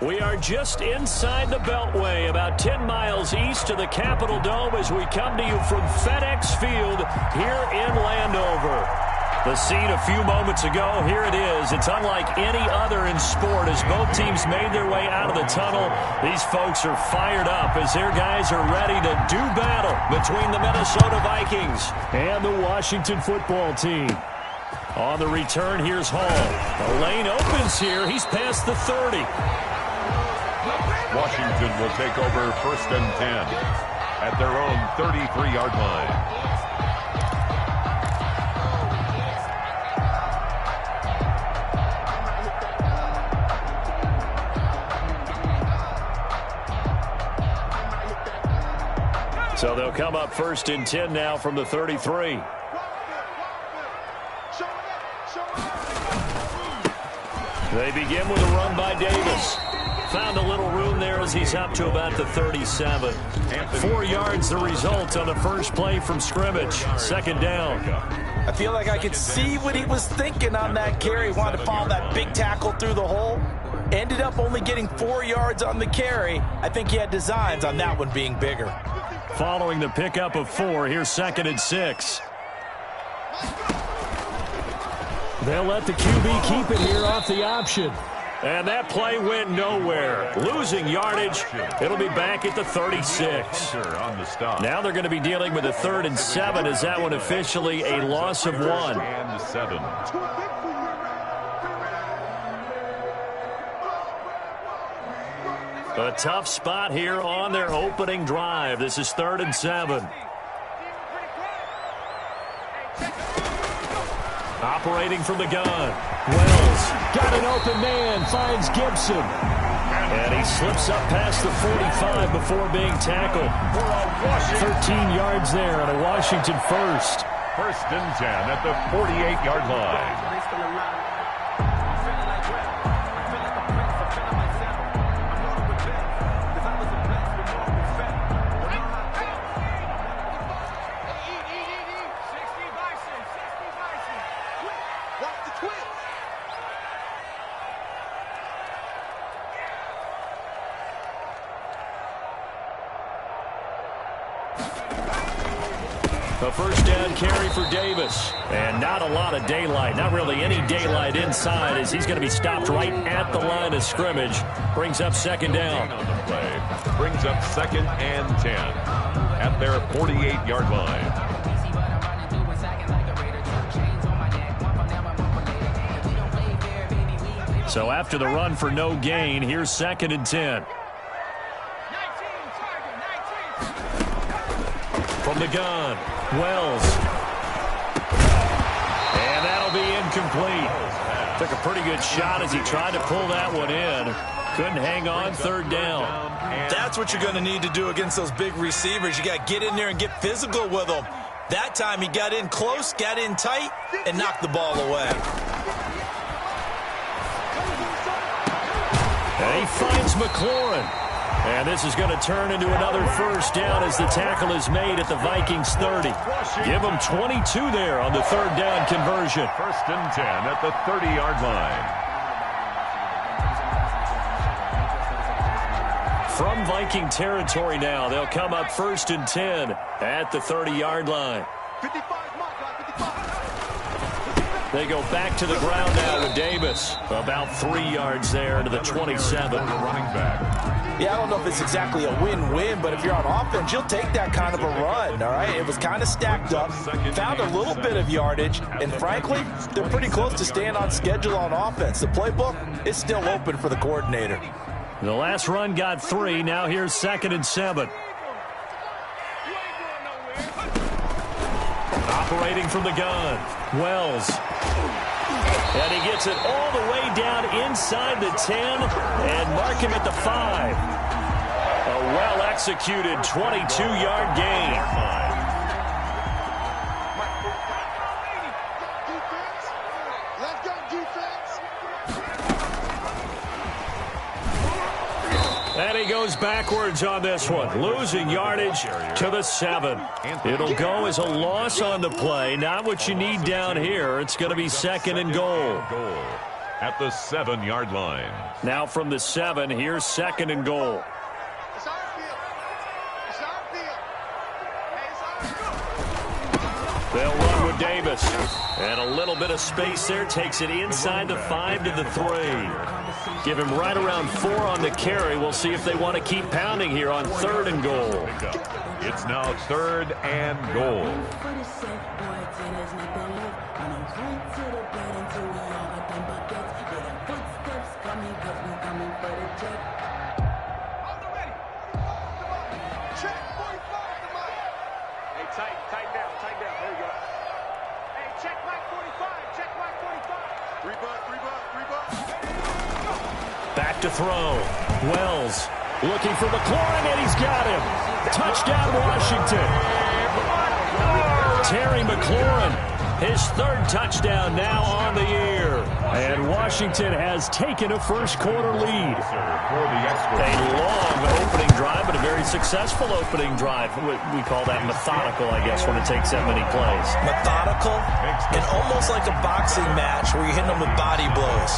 We are just inside the Beltway, about 10 miles east of the Capitol Dome as we come to you from FedEx Field here in Landover. The scene a few moments ago, here it is. It's unlike any other in sport as both teams made their way out of the tunnel. These folks are fired up as their guys are ready to do battle between the Minnesota Vikings and the Washington football team. On the return, here's Hall. The lane opens here. He's past the 30. Washington will take over 1st and 10 at their own 33-yard line. So they'll come up 1st and 10 now from the 33. They begin with a run by Davis. Found a little room there as he's up to about the 37. 4 yards the result on the first play from scrimmage. 2nd down. I feel like I could see what he was thinking on that carry. Wanted to follow that big tackle through the hole. Ended up only getting 4 yards on the carry. I think he had designs on that one being bigger. Following the pickup of 4, here's 2nd and 6. They'll let the QB keep it here off the option. And that play went nowhere. Losing yardage. It'll be back at the 36. Now they're going to be dealing with a 3rd and 7 as that one officially a loss of 1. And 7. A tough spot here on their opening drive. This is 3rd and 7. Operating from the gun. Wells got an open man, finds Gibson. And he slips up past the 45 before being tackled. 13 yards there on a Washington first. 1st and 10 at the 48-yard line. A 1st down carry for Davis. And not a lot of daylight. Not really any daylight inside as he's going to be stopped right at the line of scrimmage. Brings up 2nd down. On the play. Brings up 2nd and 10 at their 48-yard line. So after the run for no gain, here's 2nd and 10. From the gun, Wells. And that'll be incomplete. Took a pretty good shot as he tried to pull that one in. Couldn't hang on, 3rd down. That's what you're going to need to do against those big receivers. You got to get in there and get physical with them. That time he got in close, got in tight, and knocked the ball away. And he finds McLaurin. And this is going to turn into another 1st down as the tackle is made at the Vikings 30. Give them 22 there on the 3rd down conversion. 1st and 10 at the 30-yard line. From Viking territory now, they'll come up 1st and 10 at the 30-yard line. They go back to the ground now with Davis. About 3 yards there to the 27. Running back. Yeah, I don't know if it's exactly a win-win, but if you're on offense, you'll take that kind of a run, all right? It was kind of stacked up, found a little bit of yardage, and frankly, they're pretty close to staying on schedule on offense. The playbook is still open for the coordinator. The last run got 3. Now here's 2nd and 7. Operating from the gun, Wells. And he gets it all the way down inside the 10 and mark him at the 5. A well-executed 22-yard gain. And he goes backwards on this one, losing yardage to the 7. It'll go as a loss on the play. Not what you need down here. It's going to be 2nd and goal. at the 7-yard line. Now from the 7, here's 2nd and goal. They'll run with Davis. And a little bit of space there. Takes it inside the 5 to the 3. Give him right around 4 on the carry. We'll see if they want to keep pounding here on 3rd and goal. It's now 3rd and goal. Tighten down. There you go. Hey, check Mike 45. Check Mike 45. 3 buck. Back to throw. Wells looking for McLaurin, and he's got him. Touchdown, Washington. Terry McLaurin, his 3rd touchdown now on the year. And Washington has taken a first-quarter lead. A long opening drive, but a very successful opening drive. We call that methodical, I guess, when it takes that many plays. Methodical and almost like a boxing match where you're hitting them with body blows.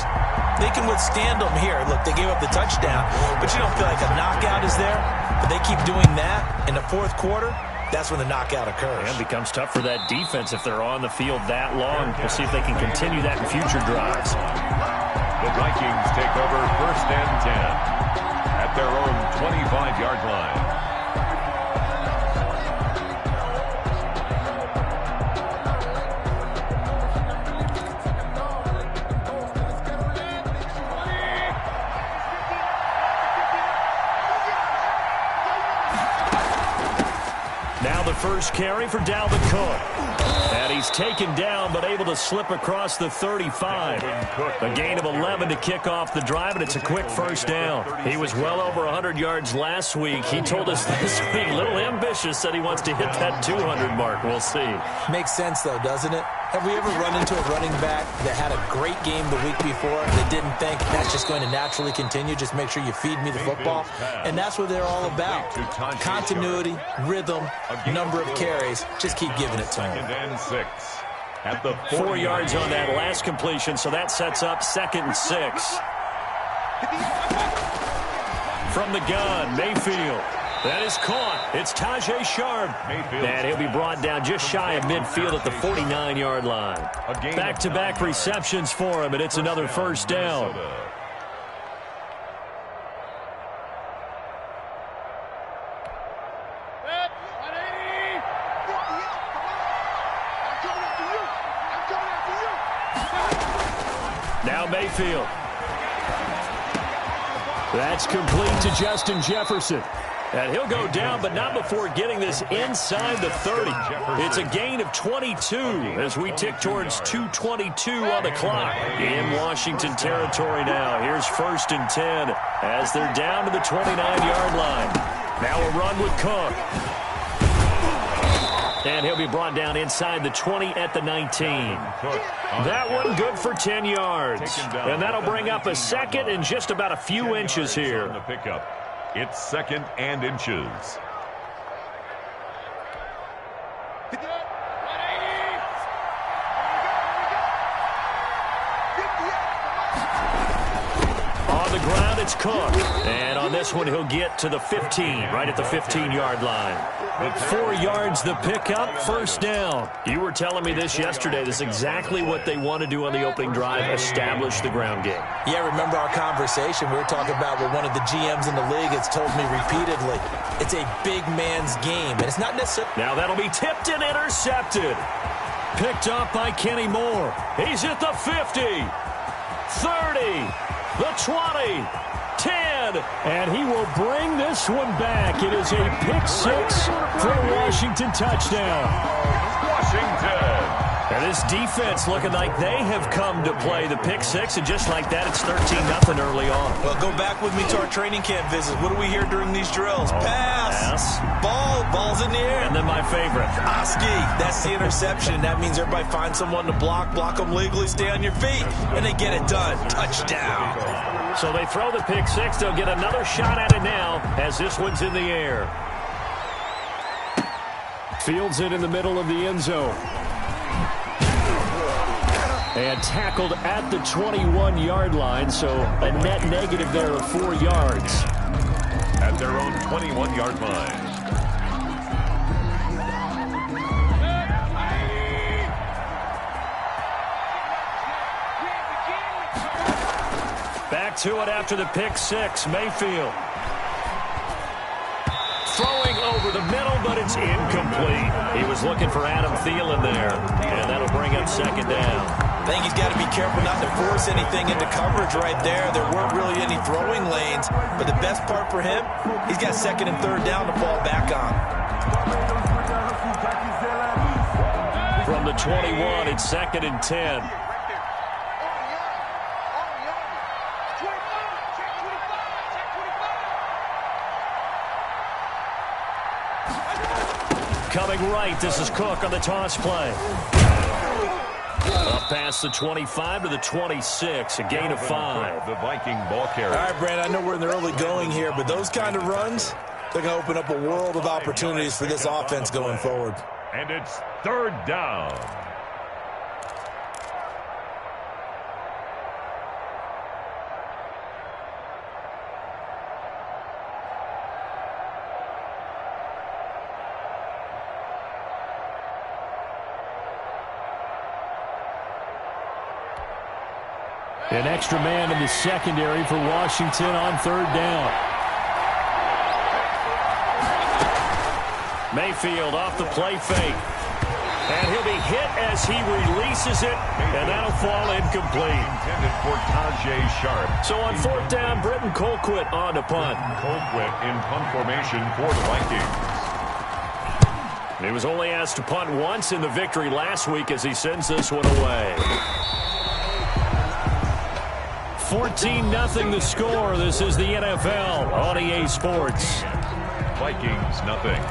They can withstand them here. Look, they gave up the touchdown, but you don't feel like a knockout is there. But they keep doing that in the 4th quarter. That's when the knockout occurs. And it becomes tough for that defense if they're on the field that long. We'll see if they can continue that in future drives. The Vikings take over 1st and 10 at their own 25-yard line. Now the first carry for Dalvin Cook. And he's taken down, but able to slip across the 35. A gain of 11 to kick off the drive, and it's a quick first down. He was well over 100 yards last week. He told us this week, a little ambitious, said he wants to hit that 200 mark. We'll see. Makes sense, though, doesn't it? Have we ever run into a running back that had a great game the week before that didn't think that's just going to naturally continue? Just make sure you feed me the football. And that's what they're all about. Continuity, rhythm, number of carries. Just keep giving it to them. 2nd and 6 at the 4 yards on that last completion, so that sets up 2nd and 6. From the gun, Mayfield. That is caught. It's Tajay Sharp. And he'll be brought down just shy of midfield at the 49-yard line. Back-to-back receptions for him, and it's another first down. Now Mayfield. That's complete to Justin Jefferson. And he'll go down, but not before getting this inside the 30. It's a gain of 22 as we tick towards 2:22 on the clock. In Washington territory now. Here's 1st and 10 as they're down to the 29-yard line. Now a run with Cook. And he'll be brought down inside the 20 at the 19. That one good for 10 yards. And that'll bring up a 2nd and just about a few inches here. It's 2nd and inches. On the ground, it's Cook. And on this one, he'll get to the 15, right at the 15-yard line. 4 yards the pickup, first down. You were telling me this yesterday. This is exactly what they want to do on the opening drive, establish the ground game. Yeah, remember our conversation? We were talking about what one of the GMs in the league has told me repeatedly. It's a big man's game, and it's not necessarily... Now that'll be tipped and intercepted. Picked up by Kenny Moore. He's at the 50, 30, the 20, 10, and he will bring this one back. It is a pick-6 for a Washington touchdown. Washington. And this defense looking like they have come to play the pick-6, and just like that, it's 13-0 early on. Well, go back with me to our training camp visit. What do we hear during these drills? Pass. Ball's in the air. And then my favorite. Oski, that's the interception. That means everybody finds someone to block them legally, stay on your feet, and they get it done. Touchdown. So they throw the pick-6. They'll get another shot at it now as this one's in the air. Fields it in the middle of the end zone. And tackled at the 21-yard line, so a net negative there of 4 yards. At their own 21-yard line. Back to it after the pick six. Mayfield throwing over the middle, but it's incomplete. He was looking for Adam Thielen there, and that'll bring up second down. I think he's got to be careful not to force anything into coverage right there. There weren't really any throwing lanes, but the best part for him, he's got second and third down to fall back on. From the 21, it's second and 10. Coming right, this is Cook on the toss play. Up past the 25 to the 26, a gain of 5. The Viking ball carrier. All right, Brandon, I know we're in the early going here, but those kind of runs, they're going to open up a world of opportunities for this offense going forward. And it's third down. An extra man in the secondary for Washington on third down. Mayfield off the play fake. And he'll be hit as he releases it, and that'll fall incomplete. Intended for Tajay Sharp. So on fourth down, Britton Colquitt on to punt. Colquitt in punt formation for the Vikings. He was only asked to punt once in the victory last week as he sends this one away. 14-0 the score. This is the NFL on EA Sports. Vikings, nothing.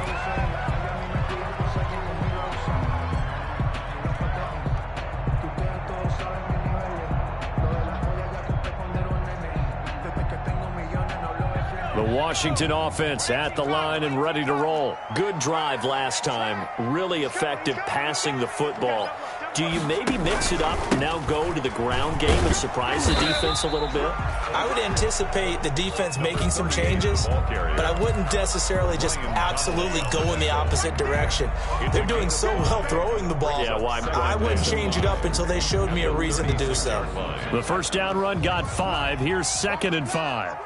The Washington offense at the line and ready to roll. Good drive last time. Really effective passing the football. Do you maybe mix it up, now go to the ground game and surprise the defense a little bit? I would anticipate the defense making some changes, but I wouldn't necessarily just absolutely go in the opposite direction. They're doing so well throwing the ball. Yeah, why I wouldn't change it up until they showed me a reason to do so. The first down run got 5. Here's second and 5.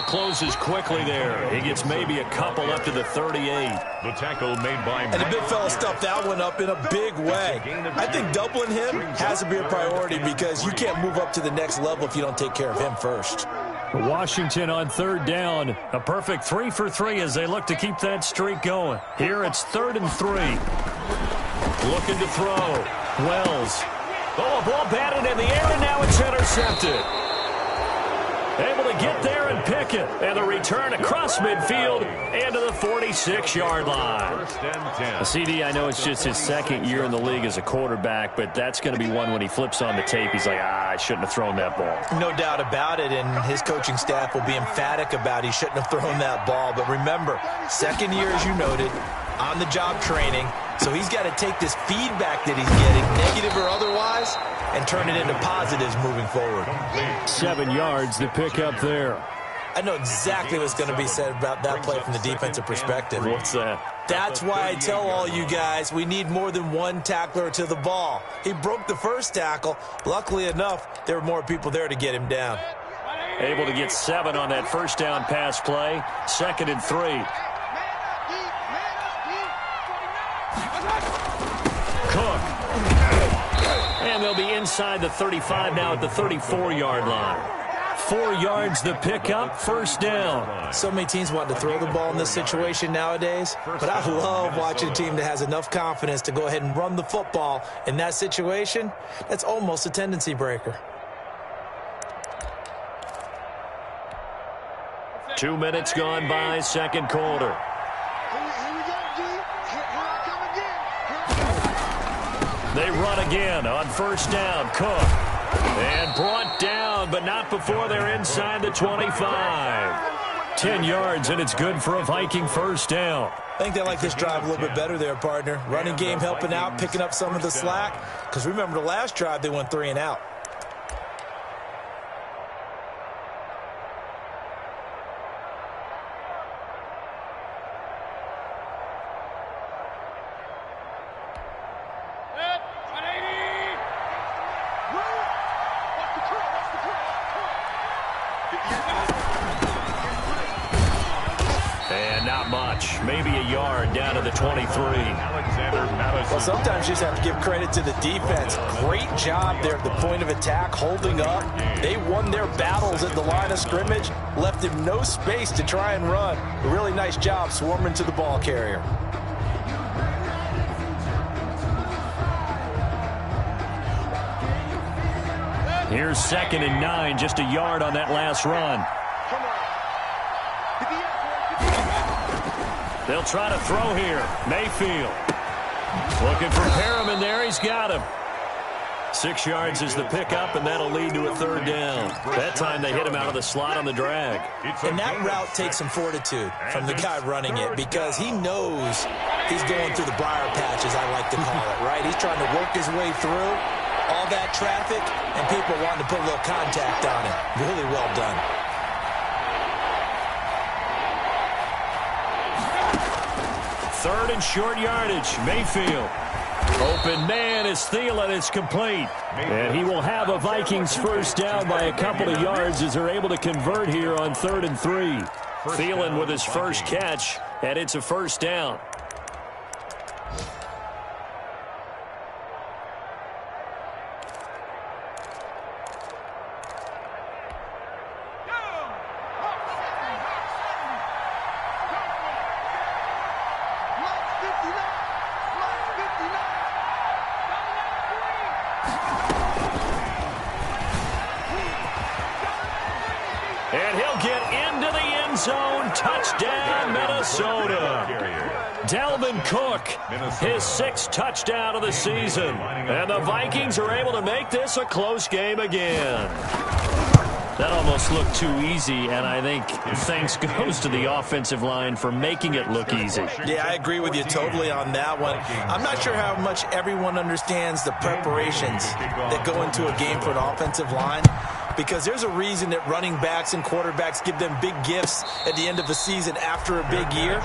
Closes quickly there. He gets maybe a couple up to the 38. The tackle made by... And the big fella stuffed that one up in a big way. I think doubling him has to be a priority because you can't move up to the next level if you don't take care of him first. Washington on third down. A perfect 3 for 3 as they look to keep that streak going. Here it's 3rd and 3. Looking to throw. Wells. Oh, a ball batted in the air, and now it's intercepted. Able to get there and pick it. And the return across midfield and to the 46-yard line. First and 10. CD, I know it's just his second year in the league as a quarterback, but that's going to be one when he flips on the tape. He's like, I shouldn't have thrown that ball. No doubt about it, and his coaching staff will be emphatic about he shouldn't have thrown that ball. But remember, second year, as you noted, on-the-job training. So he's got to take this feedback that he's getting, negative or otherwise, and turn it into positives moving forward. 7 yards to pick up there. I know exactly what's going to be said about that play from the defensive perspective. What's that? That's why I tell all you guys we need more than one tackler to the ball. He broke the first tackle. Luckily enough, there were more people there to get him down. Able to get 7 on that first down pass play. 2nd and 3. Cook. And they'll be inside the 35 now at the 34-yard line. 4 yards the pickup, first down. So many teams want to throw the ball in this situation nowadays, but I love watching a team that has enough confidence to go ahead and run the football. In that situation, that's almost a tendency breaker. 2 minutes gone by, second quarter. They run again on first down. Cook And brought down, but not before they're inside the 25. 10 yards, and it's good for a Viking first down. I think they like this drive a little bit better there, partner. Running game helping out, picking up some of the slack. Because remember, the last drive, they went 3 and out. And not much. Maybe a yard down to the 23. Well, sometimes you just have to give credit to the defense. Great job there at the point of attack, holding up. They won their battles at the line of scrimmage, left him no space to try and run. A really nice job swarming to the ball carrier. Here's 2nd and 9, just a yard on that last run. They'll try to throw here. Mayfield. Looking for Perriman there. He's got him. 6 yards is the pickup, and that'll lead to a 3rd down. That time they hit him out of the slot on the drag. And that route takes some fortitude from the guy running it because he knows he's going through the briar patch, as I like to call it, right? He's trying to work his way through all that traffic, and people wanting to put a little contact on it. Really well done. Third and short yardage. Mayfield. Open man is Thielen. It's complete. And he will have a Vikings first down by a couple of yards as they're able to convert here on 3rd and 3. Thielen with his first catch, and it's a first down. And he'll get into the end zone. Touchdown, Minnesota. Dalvin Cook, his 6th touchdown of the season. And the Vikings are able to make this a close game again. That almost looked too easy, and I think thanks goes to the offensive line for making it look easy. Yeah, I agree with you totally on that one. I'm not sure how much everyone understands the preparations that go into a game for an offensive line, because there's a reason that running backs and quarterbacks give them big gifts at the end of the season after a big year.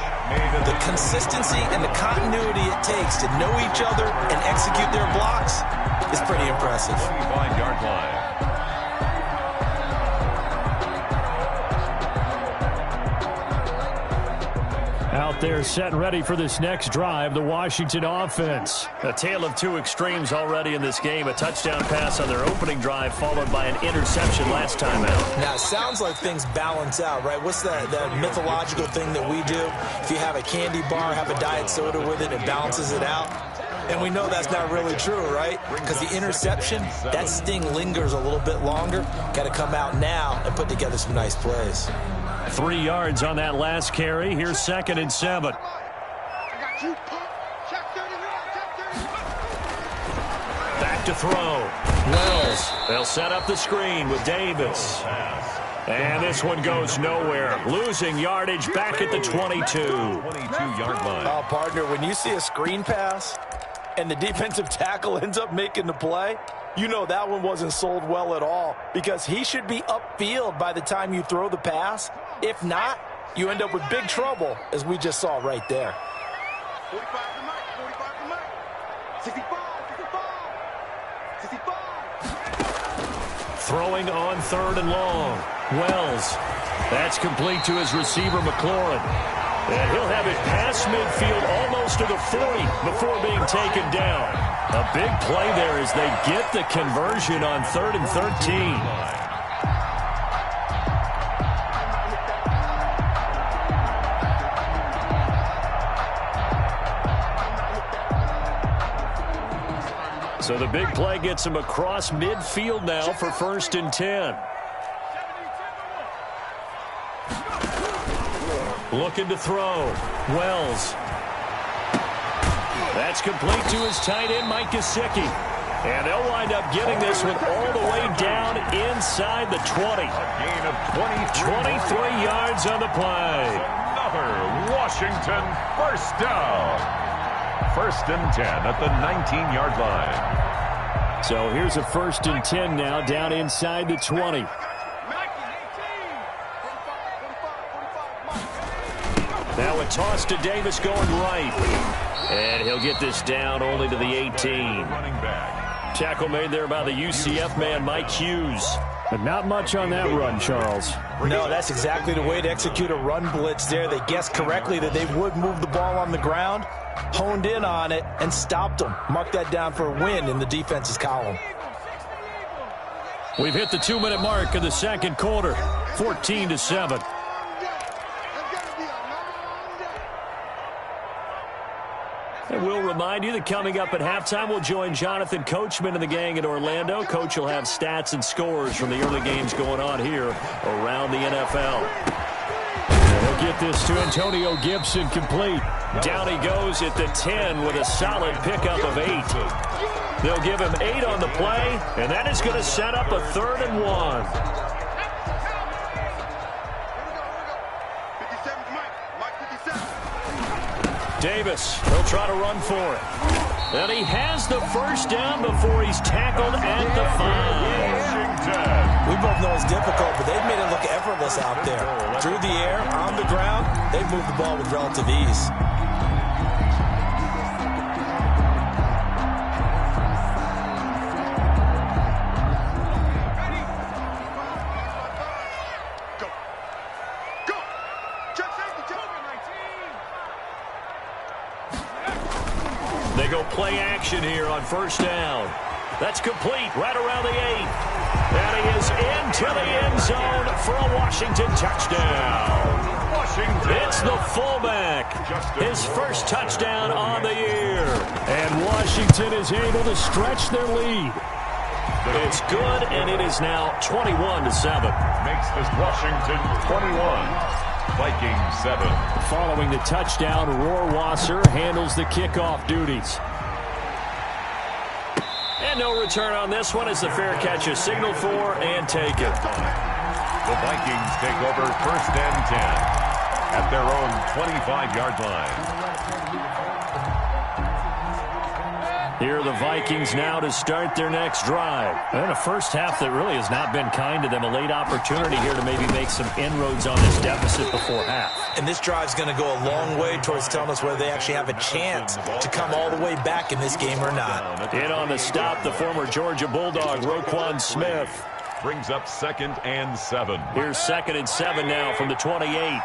The consistency and the continuity it takes to know each other and execute their blocks is pretty impressive. 25-yard line. Out there set and ready for this next drive, the Washington offense. A tale of two extremes already in this game. A touchdown pass on their opening drive followed by an interception last time out. Now, it sounds like things balance out, right? What's that mythological thing that we do? If you have a candy bar, have a diet soda with it, it balances it out. And we know that's not really true, right? Because the interception, that sting lingers a little bit longer. Got to come out now and put together some nice plays. 3 yards on that last carry. Here's 2nd and 7. Back to throw. Wells. They'll set up the screen with Davis. And this one goes nowhere. Losing yardage back at the 22. 22-yard line. Oh, partner, when you see a screen pass and the defensive tackle ends up making the play, you know that one wasn't sold well at all, because he should be upfield by the time you throw the pass. If not, you end up with big trouble, as we just saw right there. 45 to Mike, 45 to Mike. 65, 65, 65. Throwing on 3rd and long. Wells. That's complete to his receiver, McLaurin. And he'll have it past midfield almost to the 40 before being taken down. A big play there as they get the conversion on 3rd and 13. So the big play gets him across midfield now for 1st and 10. Looking to throw. Wells. That's complete to his tight end, Mike Gesicki. And they'll wind up getting this one all the way down inside the 20. A gain of 23 yards on the play. Another Washington first down. 1st and 10 at the 19-yard line. So here's a 1st and 10 now down inside the 20. Now a toss to Davis going right. And he'll get this down only to the 18. Running back. Tackle made there by the UCF man, Mike Hughes. But not much on that run, Charles. No, that's exactly the way to execute a run blitz there. They guessed correctly that they would move the ball on the ground, honed in on it, and stopped them. Mark that down for a win in the defense's column. We've hit the 2-minute mark in the second quarter, 14-7. And we'll remind you that coming up at halftime, we'll join Jonathan Coachman and the gang in Orlando. Coach will have stats and scores from the early games going on here around the NFL. He'll get this to Antonio Gibson complete. Down he goes at the 10 with a solid pickup of 8. They'll give him 8 on the play, and that is going to set up a 3rd and 1. Davis, he'll try to run for it. And he has the first down before he's tackled at the 5. We both know it's difficult, but they've made it look effortless out there. Through the air, on the ground, they've moved the ball with relative ease. They go play action here on 1st down. That's complete right around the 8. And he is into the end zone for a Washington touchdown. It's the fullback. His first touchdown on the year. And Washington is able to stretch their lead. It's good, and it is now 21-7. Makes this Washington 21. Vikings 7. Following the touchdown, Rohrwasser handles the kickoff duties. And no return on this one as the fair catch is signaled for and taken. The Vikings take over 1st and 10 at their own 25-yard line. Here are the Vikings now to start their next drive. And a first half that really has not been kind to them. A late opportunity here to maybe make some inroads on this deficit before half. And this drive's going to go a long way towards telling us whether they actually have a chance to come all the way back in this game or not. In on the stop, the former Georgia Bulldog, Roquan Smith. Brings up 2nd and 7. Here's 2nd and 7 now from the 28.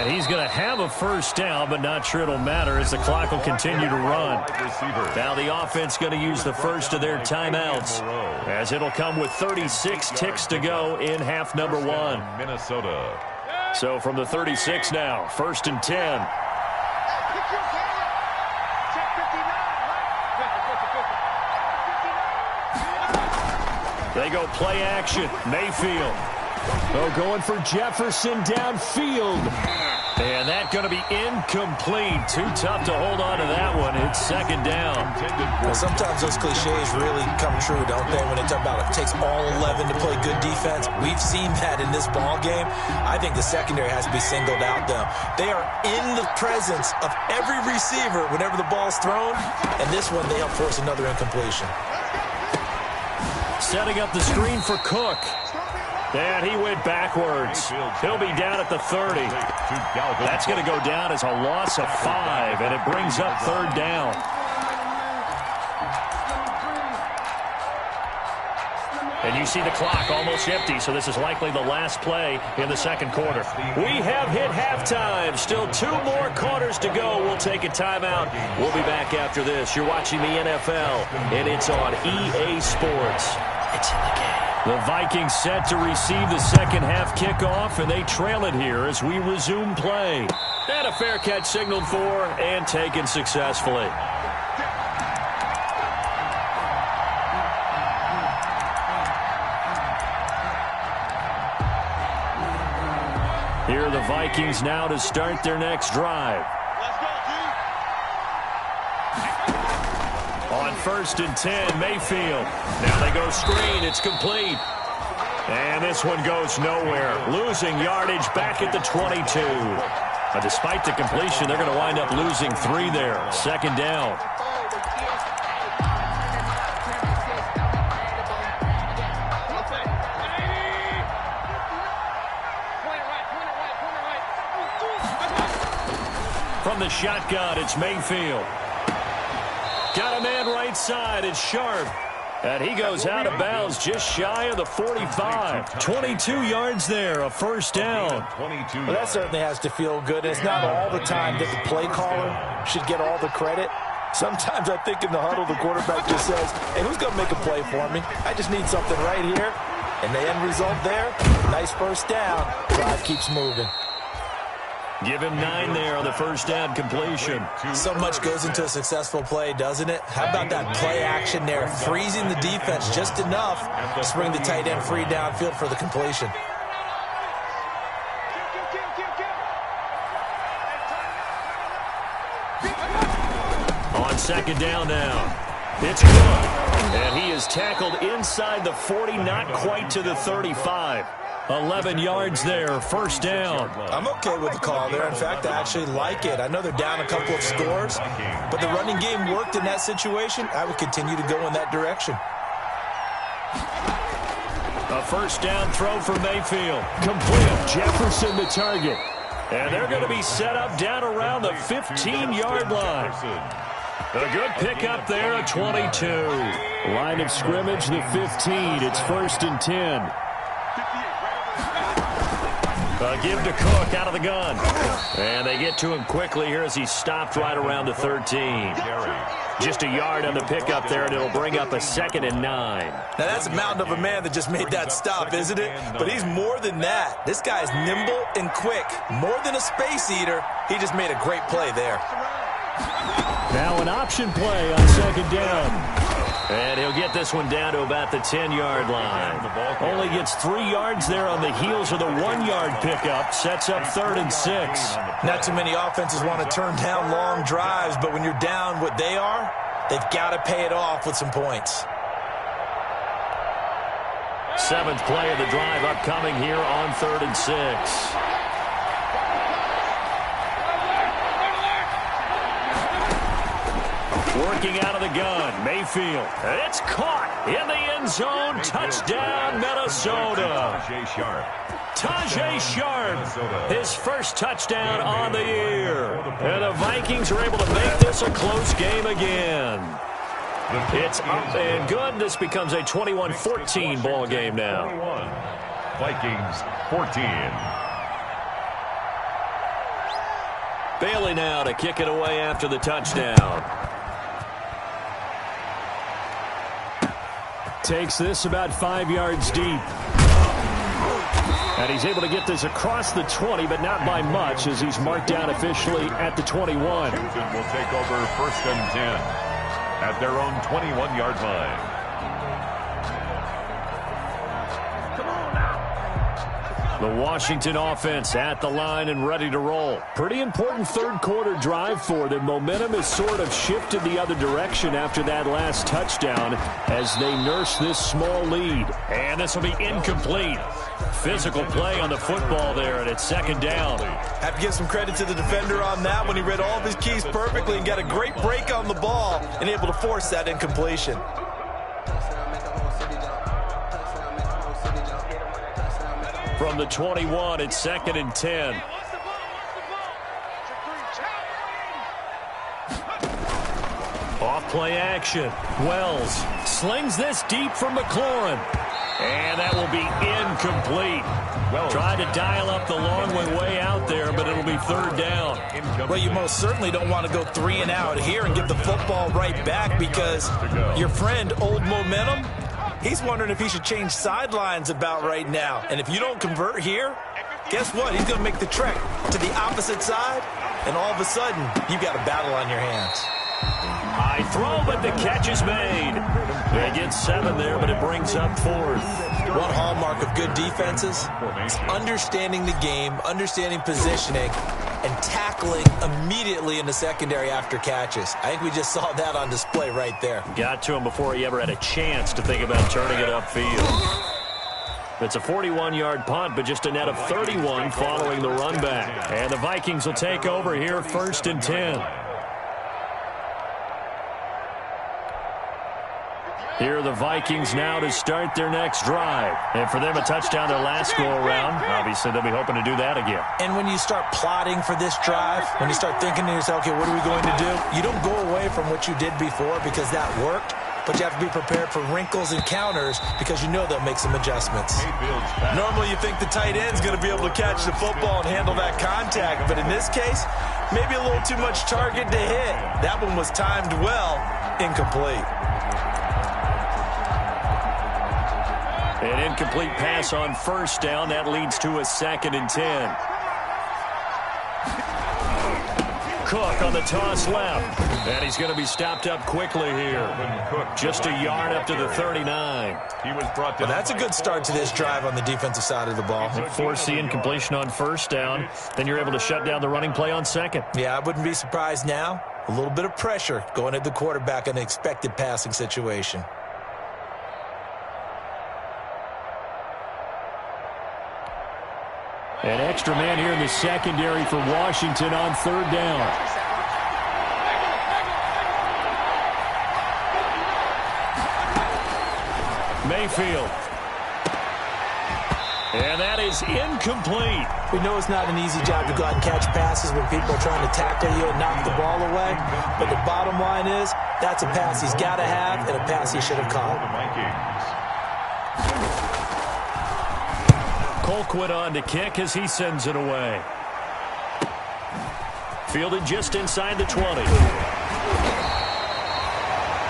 He's going to have a first down, but not sure it'll matter as the clock will continue to run. Now the offense going to use the first of their timeouts as it'll come with 36 ticks to go in half number 1. Minnesota. So from the 36 now, 1st and 10. They go play action. Mayfield. Oh, going for Jefferson downfield. And that's going to be incomplete. Too tough to hold on to that one. It's 2nd down. Well, sometimes those cliches really come true, don't they? When they talk about it takes all 11 to play good defense. We've seen that in this ball game. I think the secondary has to be singled out, though. They are in the presence of every receiver whenever the ball's thrown. And this one, they help force another incompletion. Setting up the screen for Cook. And he went backwards. He'll be down at the 30. That's going to go down as a loss of 5, and it brings up 3rd down. And you see the clock almost empty, so this is likely the last play in the second quarter. We have hit halftime. Still 2 more quarters to go. We'll take a timeout. We'll be back after this. You're watching the NFL, and it's on EA Sports. It's in the game. The Vikings set to receive the second half kickoff, and they trail it here as we resume play. And a fair catch signaled for and taken successfully. Here are the the Vikings now to start their next drive. On 1st and 10, Mayfield. Now they go screen. It's complete. And this one goes nowhere. Losing yardage back at the 22. But despite the completion, they're going to wind up losing 3 there. 2nd down. From the shotgun, it's Mayfield. Got a man right side. It's Sharp. And he goes out of bounds just shy of the 45. 22 yards there, a 1st down. Well, that certainly has to feel good. It's not all the time that the play caller should get all the credit. Sometimes I think in the huddle, the quarterback just says, hey, who's going to make a play for me? I just need something right here. And the end result there, nice 1st down. Drive keeps moving. Give him 9 there on the 1st down completion. So much goes into a successful play, doesn't it? How about that play action there? Freezing the defense just enough to bring the tight end free downfield for the completion. On 2nd down now. It's good. And he is tackled inside the 40, not quite to the 35. 11 yards there, 1st down. I'm okay with the call there. In fact, I actually like it. I know they're down a couple of scores, but the running game worked in that situation. I would continue to go in that direction. A 1st down throw for Mayfield. Complete. Jefferson the target. And they're going to be set up down around the 15-yard line. A good pickup there at 22. Line of scrimmage, the 15. It's 1st and 10. Give to Cook out of the gun. And they get to him quickly here as he's stopped right around the 13. Just a yard on the pickup there, and it'll bring up a 2nd and 9. Now, that's a mountain of a man that just made that stop, isn't it? But he's more than that. This guy's nimble and quick. More than a space eater, he just made a great play there. Now an option play on 2nd down. And he'll get this one down to about the 10-yard line. Only gets 3 yards there on the heels of the 1-yard pickup. Sets up 3rd and 6. Not too many offenses want to turn down long drives, but when you're down what they are, they've got to pay it off with some points. 7th play of the drive upcoming here on 3rd and 6. Working out of the gun, Mayfield. It's caught in the end zone. Touchdown, Minnesota. Tajay Sharp, his 1st touchdown on the year. And the Vikings are able to make this a close game again. It's up and good. This becomes a 21-14 ball game now. Vikings 14. Bailey now to kick it away after the touchdown. Takes this about 5 yards deep. And he's able to get this across the 20, but not by much, as he's marked down officially at the 21. Houston will take over 1st and 10 at their own 21-yard line. The Washington offense at the line and ready to roll. Pretty important 3rd quarter drive for them. Momentum has sort of shifted the other direction after that last touchdown as they nurse this small lead. And this will be incomplete. Physical play on the football there, and it's 2nd down. Have to give some credit to the defender on that when he read all of his keys perfectly and got a great break on the ball and able to force that incompletion. From the 21, it's 2nd and 10. Off play action. Wells slings this deep from McLaurin. And that will be incomplete. Tried to dial up the long way out there, but it'll be 3rd down. Well, you most certainly don't want to go 3 and out here and give the football right back because your friend, Old Momentum, he's wondering if he should change sidelines about right now. And if you don't convert here, guess what? He's going to make the trek to the opposite side, and all of a sudden, you've got a battle on your hands. High throw, but the catch is made. They get 7 there, but it brings up 4th. One hallmark of good defenses is understanding the game, understanding positioning, and tackling immediately in the secondary after catches. I think we just saw that on display right there. Got to him before he ever had a chance to think about turning it upfield. It's a 41-yard punt, but just a net of 31 following the run back. And the Vikings will take over here, 1st and 10. Here are the Vikings now to start their next drive. And for them, a touchdown their last go-around. Obviously, they'll be hoping to do that again. And when you start plotting for this drive, when you start thinking to yourself, okay, what are we going to do? You don't go away from what you did before because that worked. But you have to be prepared for wrinkles and counters because you know they'll make some adjustments. Normally you think the tight end's going to be able to catch the football and handle that contact. But in this case, maybe a little too much target to hit. That one was timed well, incomplete. An incomplete pass on 1st down. That leads to a 2nd and 10. Cook on the toss left. And he's going to be stopped up quickly here. Just a yard up to the 39. He was brought down. Well, that's a good start to this drive on the defensive side of the ball. Force the incompletion on 1st down. Then you're able to shut down the running play on 2nd. Yeah, I wouldn't be surprised now. A little bit of pressure going at the quarterback in an expected passing situation. An extra man here in the secondary for Washington on 3rd down. Mayfield. And that is incomplete. We know it's not an easy job to go out and catch passes when people are trying to tackle you and knock the ball away. But the bottom line is, that's a pass he's got to have and a pass he should have caught. Colquitt on to kick as he sends it away. Fielded just inside the 20.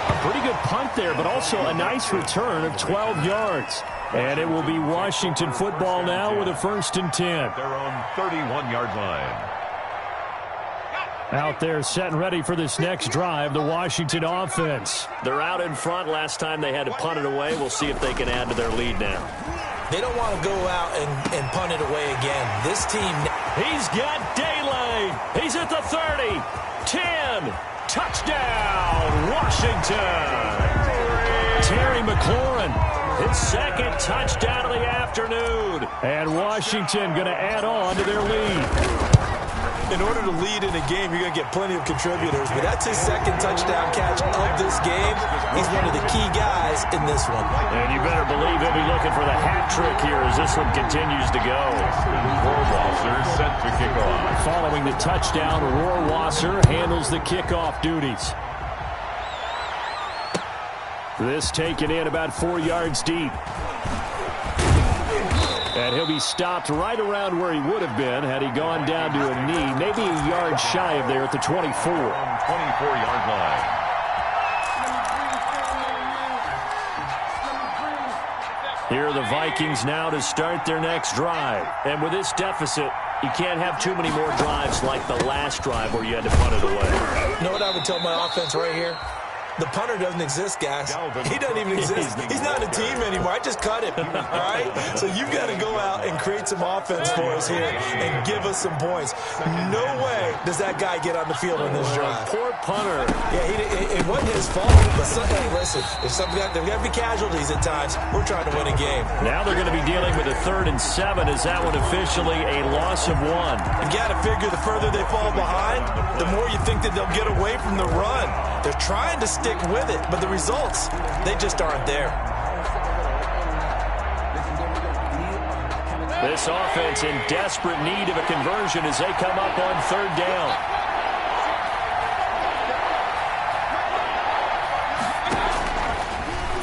A pretty good punt there, but also a nice return of 12 yards. And it will be Washington football now with a 1st and 10. Their own 31-yard line. Out there set and ready for this next drive, the Washington offense. They're out in front. Last time they had to punt it away. We'll see if they can add to their lead now. They don't want to go out and punt it away again. This team... He's got daylight. He's at the 30. 10. Touchdown, Washington. Terry McLaurin, his 2nd touchdown of the afternoon. And Washington going to add on to their lead. In order to lead in a game, you're going to get plenty of contributors. But that's his 2nd touchdown catch of this game. He's one of the key guys in this one. And you better believe he'll be looking for the hat trick here as this one continues to go. Rohrwasser set to kick off. Following the touchdown, Rohrwasser handles the kickoff duties. This taken in about 4 yards deep. And he'll be stopped right around where he would have been had he gone down to a knee, maybe a yard shy of there at the 24. 24-yard line. Here are the Vikings now to start their next drive. And with this deficit, you can't have too many more drives like the last drive where you had to punt it away. You know what I would tell my offense right here? The punter doesn't exist, guys. He doesn't even exist. He's not a team anymore. I just cut him, all right? So you've got to go out and create some offense for us here and give us some points. No way does that guy get on the field on this drive. Poor punter. Yeah, it wasn't his fault. But listen, there's got to be casualties at times. We're trying to win a game. Now they're going to be dealing with a 3rd and 7. Is that one officially a loss of 1? You got to figure the further they fall behind, the more you think that they'll get away from the run. They're trying to stick with it, but the results, they just aren't there. This offense in desperate need of a conversion as they come up on 3rd down.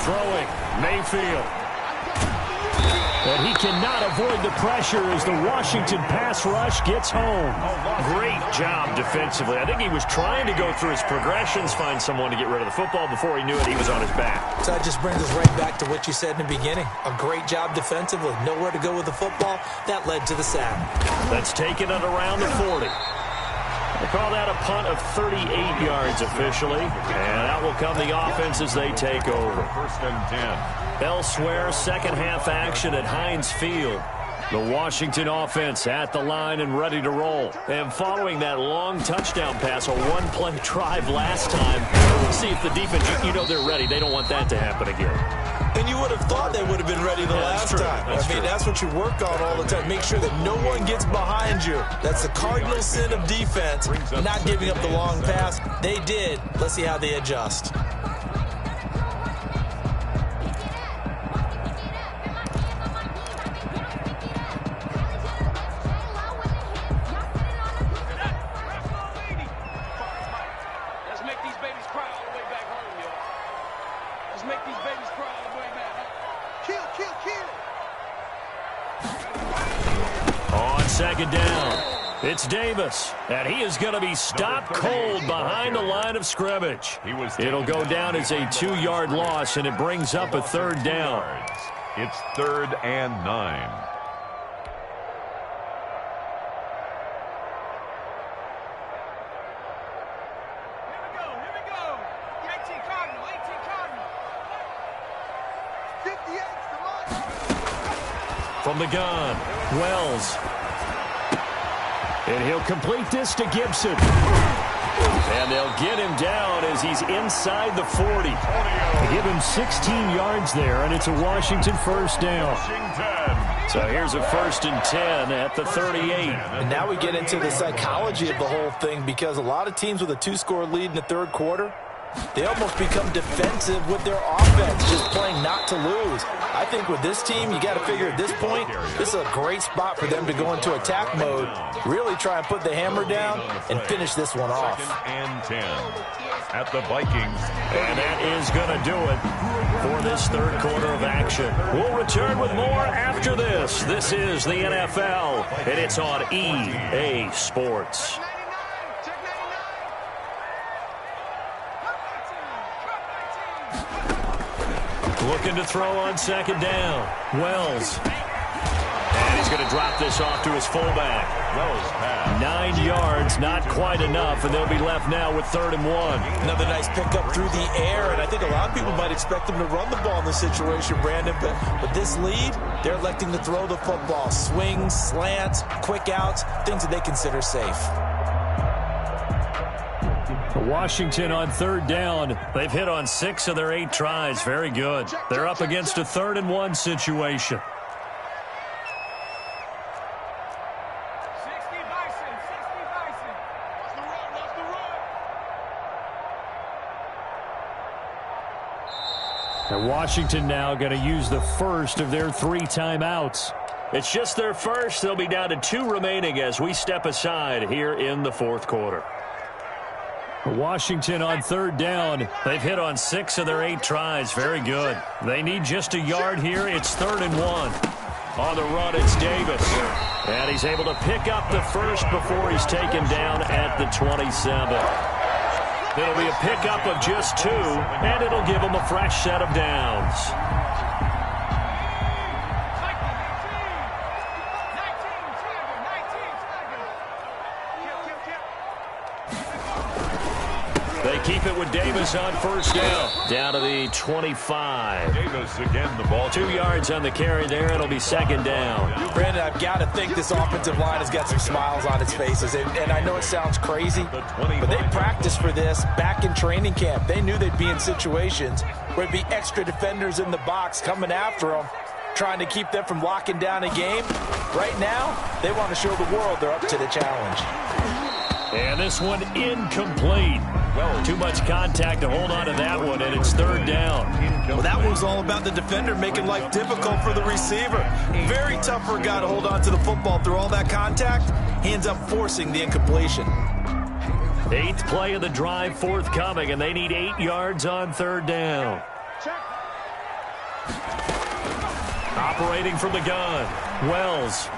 Throwing, Mayfield. But he cannot avoid the pressure as the Washington pass rush gets home. Great job defensively. I think he was trying to go through his progressions, find someone to get rid of the football. Before he knew it, he was on his back. So that just brings us right back to what you said in the beginning. A great job defensively. Nowhere to go with the football. That led to the sack. That's taken it around the 40. They call that a punt of 38 yards officially. And out will come the offense as they take over. First and 10. Elsewhere, second half action at Heinz Field. The Washington offense at the line and ready to roll. And following that long touchdown pass, a one-play drive last time, we'll see if the defense, you know they're ready. They don't want that to happen again. And you would have thought they would have been ready the last time. That's what you work on all the time. Make sure that no one gets behind you. That's the cardinal sin of defense, not giving up the long pass. They did. Let's see how they adjust. Second down. It's Davis, and he is going to be stopped cold behind the line of scrimmage. It'll go down as a 2-yard loss, and it brings up a third down. It's 3rd and 9. Here we go. 18 Cardinal. 58, From the gun, Wells. And he'll complete this to Gibson. And they'll get him down as he's inside the 40. They give him 16 yards there, and it's a Washington first down. So here's a 1st and 10 at the 38. And now we get into the psychology of the whole thing, because a lot of teams with a 2-score lead in the third quarter, they almost become defensive with their offense, just playing not to lose. I think with this team, you got to figure at this point, this is a great spot for them to go into attack mode, really try and put the hammer down and finish this one off. 2nd and 10 at the Vikings. And that is going to do it for this third quarter of action. We'll return with more after this. This is the NFL, and it's on EA Sports. Looking to throw on second down. Wells. And he's going to drop this off to his fullback. 9 yards, not quite enough, and they'll be left now with 3rd and 1. Another nice pickup through the air, and I think a lot of people might expect them to run the ball in this situation, Brandon, but with this lead, they're electing to throw the football. Swings, slants, quick outs, things that they consider safe. Washington on 3rd down. They've hit on 6 of their 8 tries. Very good. They're up against a 3rd and 1 situation. 60 Bison. Watch the run. And Washington now going to use the first of their 3 timeouts. It's just their first. They'll be down to 2 remaining as we step aside here in the 4th quarter. Washington on 3rd down. They've hit on 6 of their 8 tries. Very good. They need just a yard here. It's 3rd and 1. On the run, it's Davis. And he's able to pick up the first before he's taken down at the 27. It'll be a pickup of just 2, and it'll give him a fresh set of downs. They keep it with Davis on first down. Down to the 25. Davis again, the ball. 2 yards on the carry there. It'll be 2nd down. Brandon, I've got to think this offensive line has got some smiles on its faces. And I know it sounds crazy, but they practiced for this back in training camp. They knew they'd be in situations where there'd be extra defenders in the box coming after them, trying to keep them from locking down a game. Right now, they want to show the world they're up to the challenge. And this one incomplete. Too much contact to hold on to that one, and it's 3rd down. Well, that one was all about the defender making life difficult for the receiver. Very tough for a guy to hold on to the football through all that contact. He ends up forcing the incompletion. 8th play of the drive forthcoming, and they need 8 yards on 3rd down. Operating from the gun, Wells.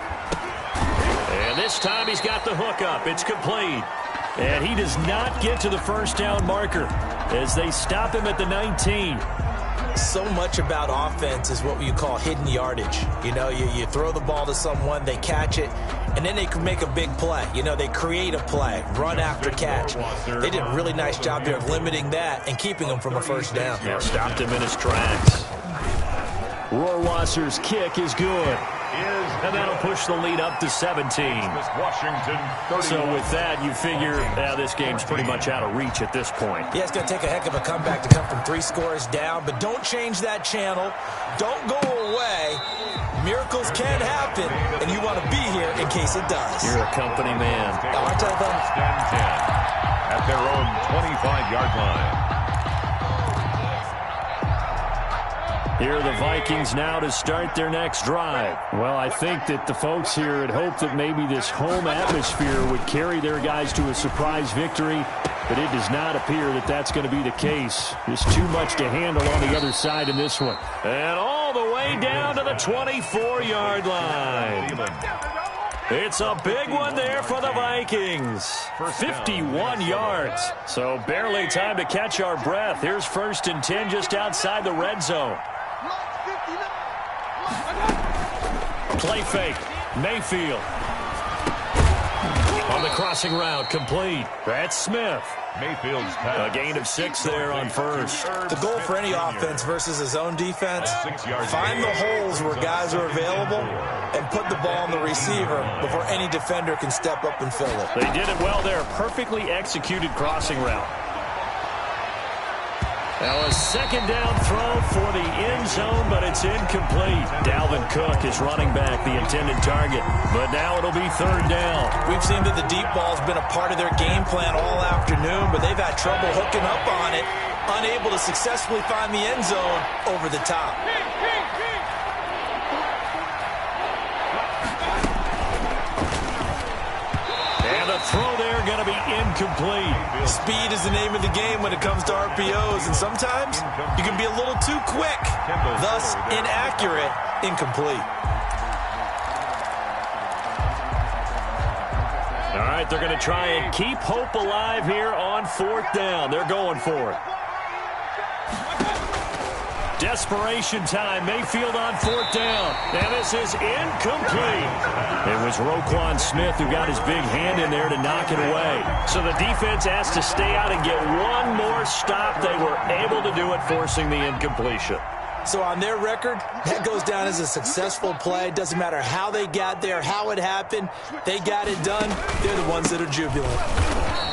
And this time he's got the hook up. It's complete. And he does not get to the first down marker as they stop him at the 19. So much about offense is what you call hidden yardage. You know, you throw the ball to someone, they catch it, and then they can make a big play. You know, they create a play, run after catch. They did a really nice job there of limiting that and keeping him from a first down. Yeah, stopped him in his tracks. Rohrwasser's kick is good. And that'll push the lead up to 17. So with that, you figure this game's pretty much out of reach at this point. Yeah, it's going to take a heck of a comeback to come from 3 scores down, but don't change that channel. Don't go away. Miracles can happen, and you want to be here in case it does. You're a company man. Aren't I, though? First and 10 at their own 25-yard line. Here are the Vikings now to start their next drive. Well, I think that the folks here had hoped that maybe this home atmosphere would carry their guys to a surprise victory, but it does not appear that that's going to be the case. Just too much to handle on the other side in this one. And all the way down to the 24-yard line. It's a big one there for the Vikings. 51 yards. So barely time to catch our breath. Here's 1st and 10 just outside the red zone. Play fake. Mayfield. On the crossing route, complete. That's Smith. Mayfield's pass. A gain of 6 there on first. The goal for any offense versus his own defense, find the holes where guys are available and put the ball on the receiver before any defender can step up and fill it. They did it well there. Perfectly executed crossing route. Now a 2nd down throw for the end zone, but it's incomplete. Dalvin Cook is running back, the intended target. But now it'll be 3rd down. We've seen that the deep ball's been a part of their game plan all afternoon, but they've had trouble hooking up on it, unable to successfully find the end zone over the top. Throw there going to be incomplete. Speed is the name of the game when it comes to RPOs, and sometimes you can be a little too quick, thus inaccurate, incomplete. All right, they're going to try and keep hope alive here on 4th down. They're going for it. Desperation time. Mayfield on 4th down. And this is incomplete. It was Roquan Smith who got his big hand in there to knock it away. So the defense has to stay out and get one more stop. They were able to do it, forcing the incompletion. So on their record, that goes down as a successful play. Doesn't matter how they got there, how it happened. They got it done. They're the ones that are jubilant.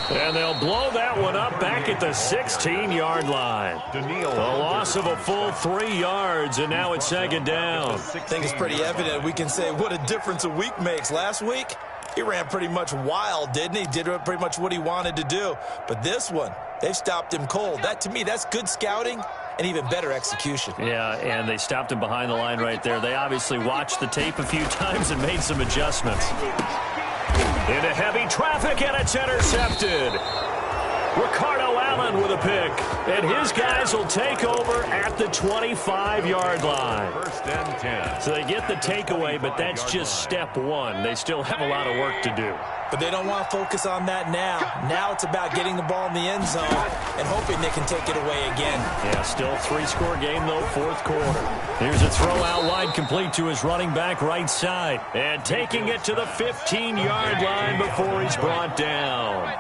And they'll blow that one up back at the 16-yard line. A loss of a full 3 yards, and now it's 2nd down. I think it's pretty evident. We can say what a difference a week makes. Last week, he ran pretty much wild, didn't he? Did pretty much what he wanted to do. But this one, they've stopped him cold. That, to me, that's good scouting and even better execution. Yeah, and they stopped him behind the line right there. They obviously watched the tape a few times and made some adjustments. Into heavy traffic, and it's intercepted. Ricardo Allen with a pick, and his guys will take over at the 25-yard line. 1st and 10. So they get the takeaway, but that's just step 1. They still have a lot of work to do. But they don't want to focus on that now. Now it's about getting the ball in the end zone and hoping they can take it away again. Yeah, still a 3-score game, though, 4th quarter. Here's a throw out wide, complete to his running back right side. And taking it to the 15-yard line before he's brought down.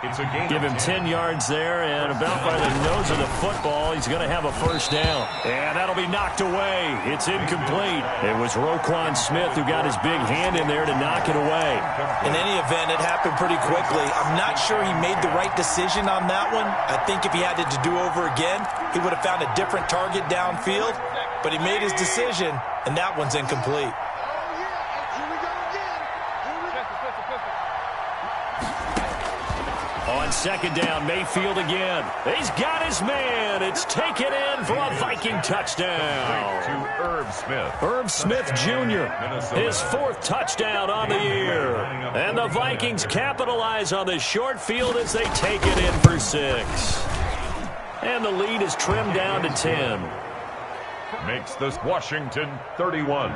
Give him 10 yards there, and about by the nose of the football, he's going to have a 1st down. And that'll be knocked away. It's incomplete. It was Roquan Smith who got his big hand in there to knock it away. In any event, it happened pretty quickly. I'm not sure he made the right decision on that one. I think if he had it to do over again, he would have found a different target downfield. But he made his decision, and that one's incomplete. On 2nd down, Mayfield again. He's got his man. It's taken in for a Viking touchdown. To Herb Smith. Herb Smith Jr., his 4th touchdown on the year. And the Vikings capitalize on this short field as they take it in for 6. And the lead is trimmed down to 10. Makes this Washington 31.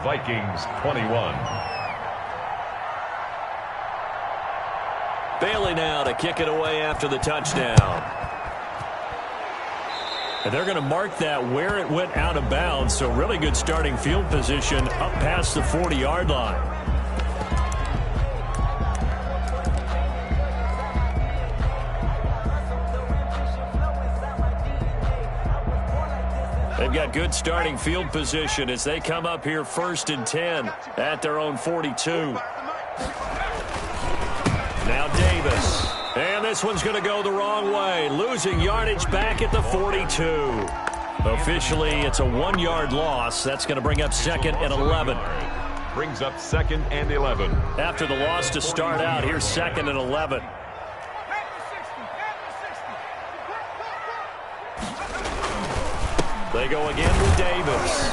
Vikings 21. Bailey now to kick it away after the touchdown. And they're going to mark that where it went out of bounds, so really good starting field position up past the 40-yard line. They've got good starting field position as they come up here 1st and 10 at their own 42. Now Davis. And this one's going to go the wrong way. Losing yardage back at the 42. Officially, it's a 1-yard loss. That's going to bring up 2nd and 11. Brings up 2nd and 11. After the loss to start out, here's 2nd and 11. They go again with Davis.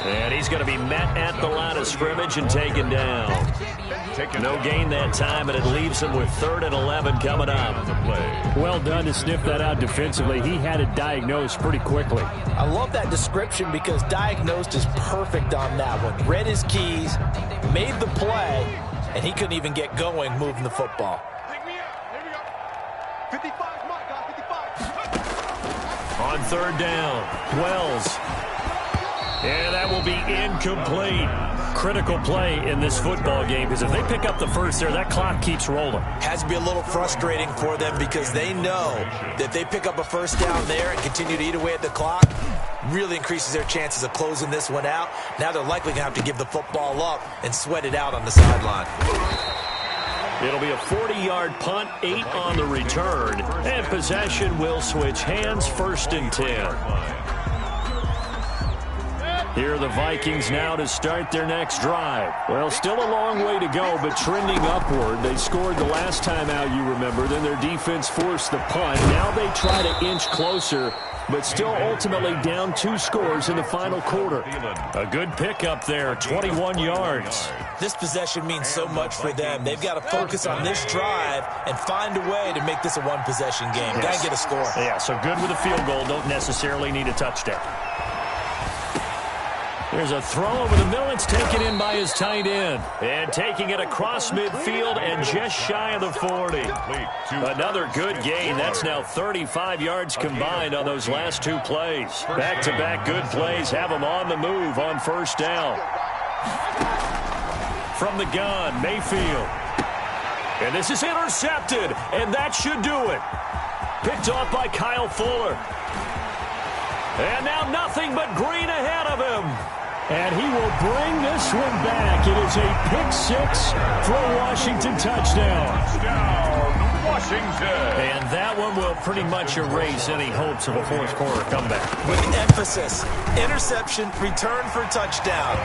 And he's going to be met at the line of scrimmage and taken down. No gain that time, and it leaves him with 3rd and 11 coming up. Well done to sniff that out defensively. He had it diagnosed pretty quickly. I love that description because diagnosed is perfect on that one. Read his keys, made the play, and he couldn't even get going moving the football. Pick me up. Here we go. 55, Mike, 55. On 3rd down, Wells. And that will be incomplete. Critical play in this football game because if they pick up the first there, that clock keeps rolling. Has to be a little frustrating for them because they know that they pick up a first down there and continue to eat away at the clock, really increases their chances of closing this one out. Now they're likely going to have to give the football up and sweat it out on the sideline. It'll be a 40-yard punt, 8 on the return, and possession will switch hands, 1st and 10. Here are the Vikings now to start their next drive. Well, still a long way to go, but trending upward. They scored the last time out, you remember. Then their defense forced the punt. Now they try to inch closer, but still ultimately down 2 scores in the final quarter. A good pickup there, 21 yards. This possession means so much for them. They've got to focus on this drive and find a way to make this a one-possession game. Got to get a score. Yeah, so good with a field goal. Don't necessarily need a touchdown. There's a throw over the middle. It's taken in by his tight end. And taking it across midfield and just shy of the 40. Another good gain. That's now 35 yards combined on those last 2 plays. Back-to-back good plays have them on the move on 1st down. From the gun, Mayfield. And this is intercepted, and that should do it. Picked off by Kyle Fuller. And now nothing but green ahead of him. And he will bring this one back. It is a pick-6 for a Washington touchdown. Touchdown, Washington. And that one will pretty much erase any hopes of a 4th quarter comeback. With emphasis, interception, return for touchdown.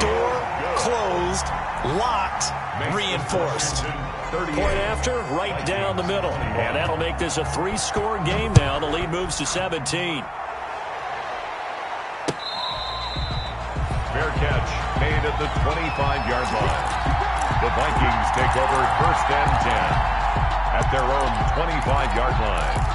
Door closed, locked, reinforced. Point after, right down the middle. And that'll make this a 3-score game now. The lead moves to 17. Fair catch made at the 25-yard line. The Vikings take over 1st and 10 at their own 25-yard line.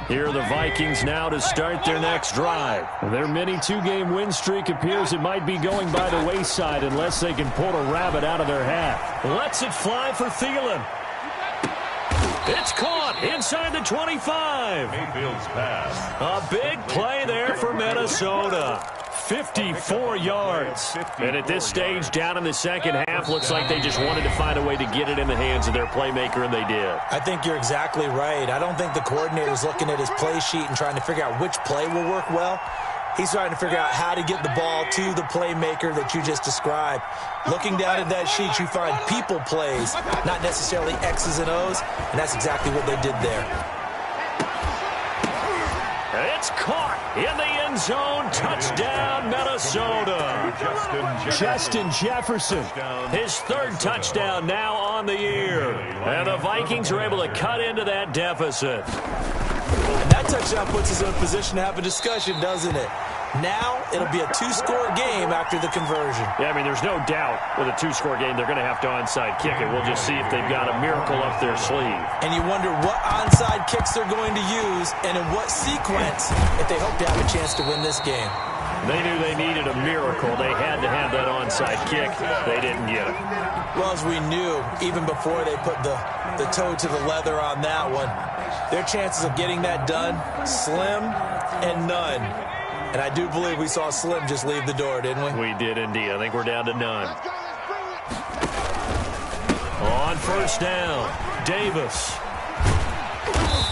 Here are the Vikings now to start their next drive. Their mini 2-game win streak appears it might be going by the wayside unless they can pull a rabbit out of their hat. Lets it fly for Thielen. It's caught inside the 25. Mayfield's pass. A big play there for Minnesota. 54 yards. And at this stage, down in the second half, looks like they just wanted to find a way to get it in the hands of their playmaker, and they did. I think you're exactly right. I don't think the coordinator's looking at his play sheet and trying to figure out which play will work well. He's trying to figure out how to get the ball to the playmaker that you just described. Looking down at that sheet, you find people plays, not necessarily X's and O's, and that's exactly what they did there. It's caught in the end zone. Touchdown, Minnesota. Justin Jefferson. His 3rd touchdown now on the year. And the Vikings are able to cut into that deficit. And that touchdown puts us in a position to have a discussion, doesn't it? Now it'll be a 2-score game after the conversion. Yeah, I mean, there's no doubt with a 2-score game they're going to have to onside kick it. We'll just see if they've got a miracle up their sleeve. And you wonder what onside kicks they're going to use and in what sequence if they hope to have a chance to win this game. They knew they needed a miracle. They had to have that onside kick. They didn't get it. Well, as we knew, even before they put the toe to the leather on that one, their chances of getting that done, slim and none. And I do believe we saw Slim just leave the door, didn't we? We did indeed. I think we're down to none. On first down, Davis.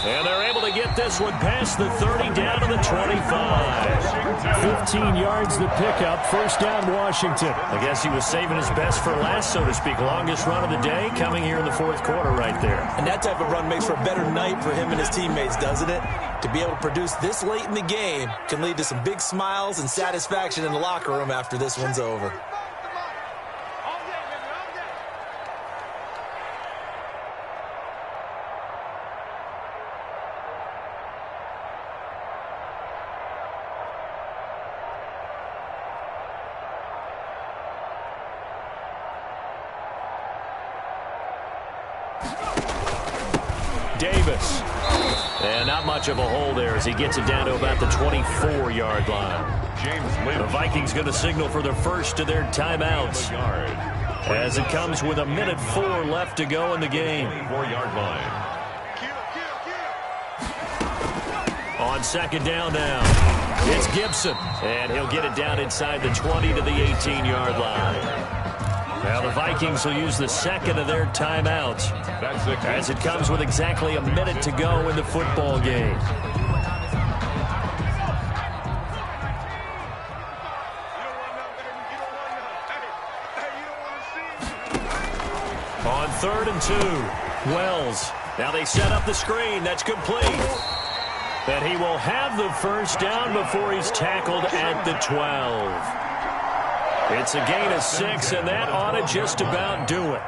And they're able to get this one past the 30 down to the 25. 15 yards the pickup. First down, Washington. I guess he was saving his best for last, so to speak. Longest run of the day coming here in the fourth quarter right there. And that type of run makes for a better night for him and his teammates, doesn't it? To be able to produce this late in the game can lead to some big smiles and satisfaction in the locker room after this one's over. Davis. And not much of a hole there as he gets it down to about the 24-yard line. The Vikings going to signal for the first of their timeouts as it comes with 1:04 left to go in the game. 4-yard line. On second down now, it's Gibson. And he'll get it down inside the 20 to the 18-yard line. Now the Vikings will use the second of their timeouts as it comes with exactly a minute to go in the football game. On 3rd and 2, Wells. Now they set up the screen. That's complete. And he will have the first down before he's tackled at the 12. It's a gain of 6, and that ought to just about do it.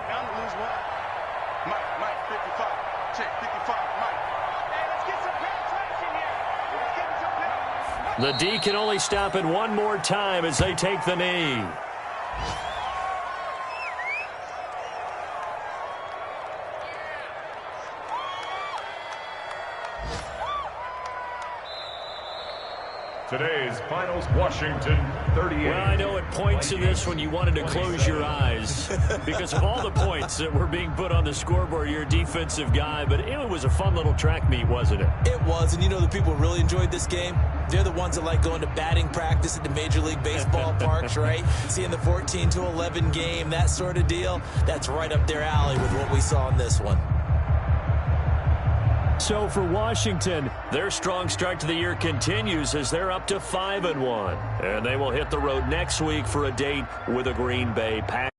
The D can only stop it one more time as they take the knee. Today's finals, Washington 38. Well, I know at points in this when you wanted to close your eyes because of all the points that were being put on the scoreboard. You're a defensive guy, but it was a fun little track meet, wasn't it? It was, and you know the people who really enjoyed this game? They're the ones that like going to batting practice at the Major League Baseball parks, right? Seeing the 14-11 game, that sort of deal, that's right up their alley with what we saw in this one. So for Washington, their strong start to the year continues as they're up to 5-1. And they will hit the road next week for a date with a Green Bay Packers.